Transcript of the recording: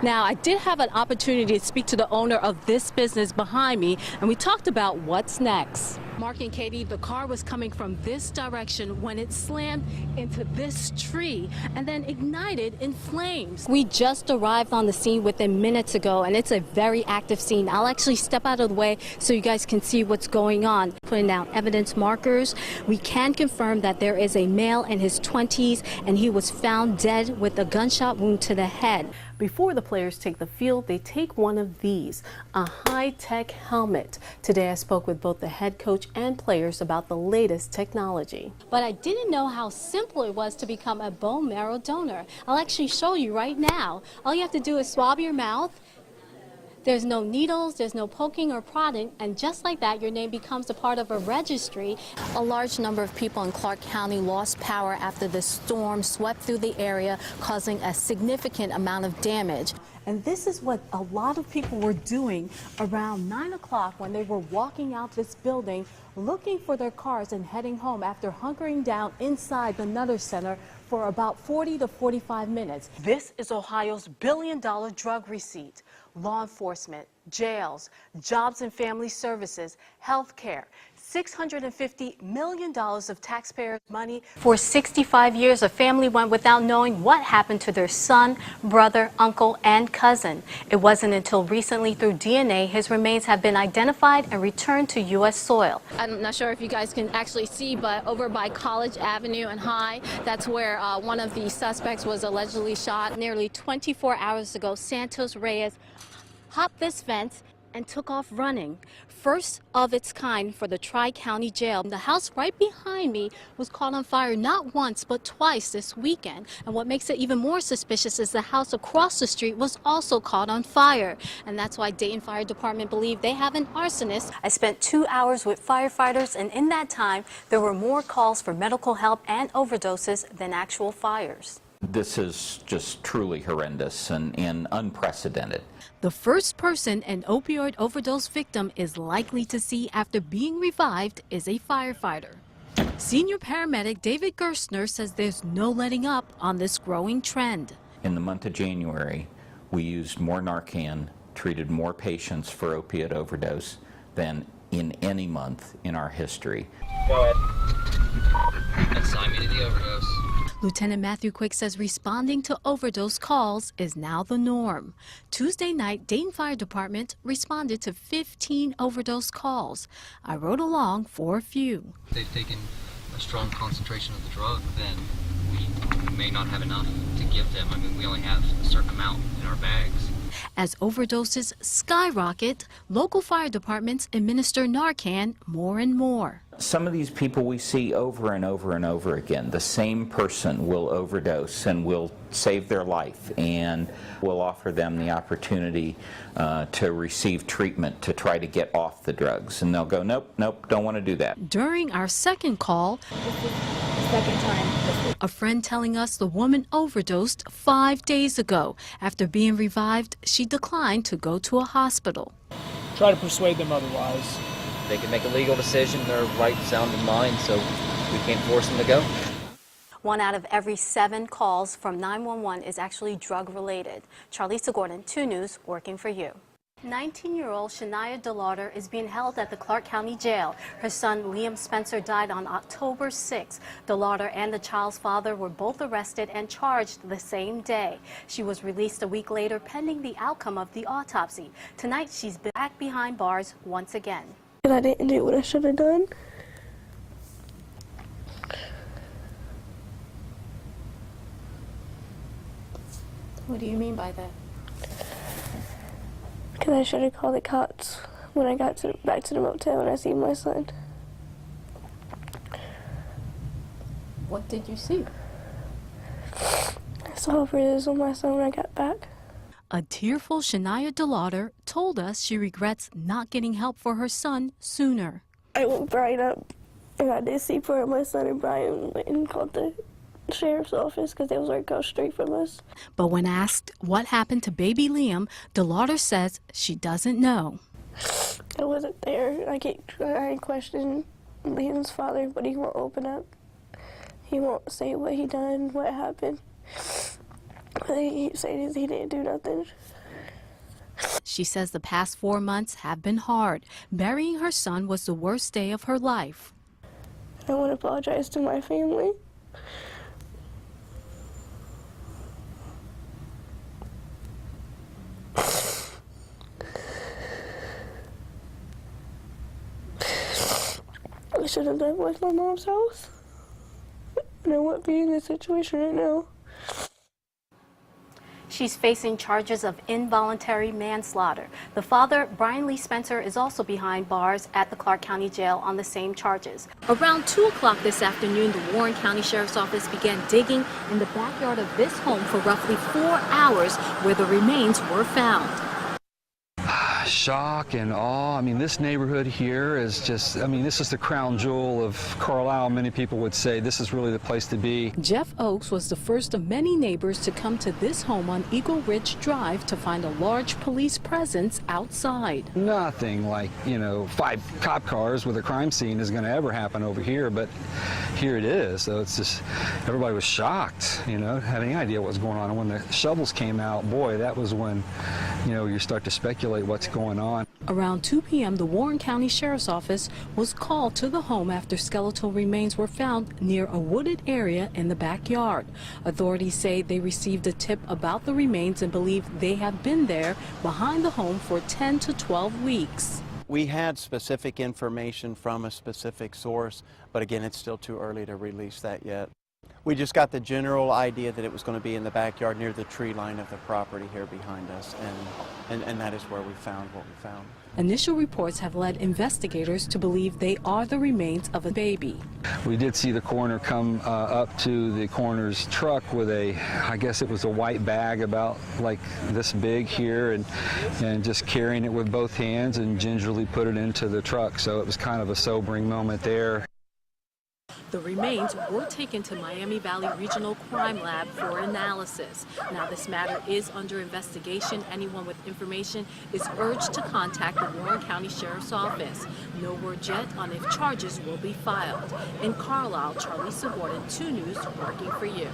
Now, I did have an opportunity to speak to the owner of this business behind me, and we talked about what's next. Mark and Katie, the car was coming from this direction when it slammed into this tree and then ignited in flames. We just arrived on the scene within minutes ago, and it's a very active scene. I'll actually step out of the way so you guys can see what's going on. Putting down evidence markers, we can confirm that there is a male in his 20s, and he was found dead with a gunshot wound to the head. Before the players take the field, they take one of these, a high-tech helmet. Today I spoke with both the head coach and players about the latest technology. But I didn't know how simple it was to become a bone marrow donor. I'll actually show you right now. All you have to do is swab your mouth. There's no needles, there's no poking or prodding, and just like that, your name becomes a part of a registry. A large number of people in Clark County lost power after the storm swept through the area, causing a significant amount of damage. And this is what a lot of people were doing around 9 o'clock when they were walking out this building, looking for their cars and heading home after hunkering down inside the Nutter Center for about 40 to 45 minutes. This is Ohio's billion-dollar drug receipt. Law enforcement, jails, jobs and family services, health care, $650 million of taxpayers' money. For 65 years, a family went without knowing what happened to their son, brother, uncle, and cousin. It wasn't until recently, through DNA, his remains have been identified and returned to U.S. soil. I'm not sure if you guys can actually see, but over by College Avenue and High, that's where one of the suspects was allegedly shot. Nearly 24 hours ago, Santos Reyes hopped this fence and took off running. First of its kind for the Tri-County Jail. The house right behind me was caught on fire not once but twice this weekend. And what makes it even more suspicious is the house across the street was also caught on fire. And that's why Dayton Fire Department believe they have an arsonist. I spent 2 hours with firefighters, and in that time there were more calls for medical help and overdoses than actual fires. This is just truly horrendous and unprecedented. The first person an opioid overdose victim is likely to see after being revived is a firefighter. Senior paramedic David Gerstner says there's no letting up on this growing trend. In the month of January, we used more Narcan, treated more patients for opiate overdose than in any month in our history. Go ahead. Assign me to the overdose. Lieutenant Matthew Quick says responding to overdose calls is now the norm. Tuesday night, Dayton Fire Department responded to 15 overdose calls. I rode along for a few. If they've taken a strong concentration of the drug, then we may not have enough to give them. I mean, we only have a certain amount in our bags. As overdoses skyrocket, local fire departments administer Narcan more and more. Some of these people we see over and over and over again. The same person will overdose and will save their life, and we'll offer them the opportunity to receive treatment to try to get off the drugs. And they'll go, nope, nope, don't want to do that. During our second call, a friend telling us the woman overdosed 5 days ago. After being revived, she declined to go to a hospital. Try to persuade them otherwise. They can make a legal decision, they're right, sound in mind, so we can't force them to go. 1 out of every 7 calls from 911 is actually drug-related. Charlisa Gordon, 2 News, working for you. 19-year-old Shania DeLauder is being held at the Clark County Jail. Her son, Liam Spencer, died on October 6. DeLauder and the child's father were both arrested and charged the same day. She was released a week later pending the outcome of the autopsy. Tonight, she's back behind bars once again. And I didn't do what I should have done. What do you mean by that? Because I should have called the cops when I got back to the motel and I seen my son. What did you see? I saw bruises on my son when I got back. A tearful Shania DeLauder told us she regrets not getting help for her son sooner. I woke Brian up and I did see for my son, and Brian went and called the sheriff's office because they was like across the street from us. But when asked what happened to baby Liam, DeLauder says she doesn't know. I wasn't there. I questioned Liam's father, but he won't open up. He won't say what he done, what happened. He said he didn't do nothing. She says the past 4 months have been hard. Burying her son was the worst day of her life. I want to apologize to my family. I should have never left my mom's house. And I wouldn't be in this situation right now. She's facing charges of involuntary manslaughter. The father, Brian Lee Spencer, is also behind bars at the Clark County Jail on the same charges. Around 2 o'clock this afternoon, the Warren County Sheriff's Office began digging in the backyard of this home for roughly 4 hours, where the remains were found. Shock and awe. I mean, this neighborhood here is just, I mean, this is the crown jewel of Carlisle. Many people would say this is really the place to be. Jeff Oakes was the first of many neighbors to come to this home on Eagle Ridge Drive to find a large police presence outside. Nothing like, 5 cop cars with a crime scene is going to ever happen over here, but here it is. So it's just, everybody was shocked, had any idea what was going on. And when the shovels came out, boy, that was when, you start to speculate what's going on. Around 2 p.m., the Warren County Sheriff's Office was called to the home after skeletal remains were found near a wooded area in the backyard. Authorities say they received a tip about the remains and believe they have been there behind the home for 10 to 12 weeks. We had specific information from a specific source, but again, it's still too early to release that yet. We just got the general idea that it was going to be in the backyard near the tree line of the property here behind us, and that is where we found what we found. Initial reports have led investigators to believe they are the remains of a baby. We did see the coroner come up to the coroner's truck with I guess it was a white bag about like this big here, and just carrying it with both hands and gingerly put it into the truck. So it was kind of a sobering moment there. The remains were taken to Miami Valley Regional Crime Lab for analysis. Now, this matter is under investigation. Anyone with information is urged to contact the Warren County Sheriff's Office. No word yet on if charges will be filed. In Carlisle, Charlisa, 2 News, working for you.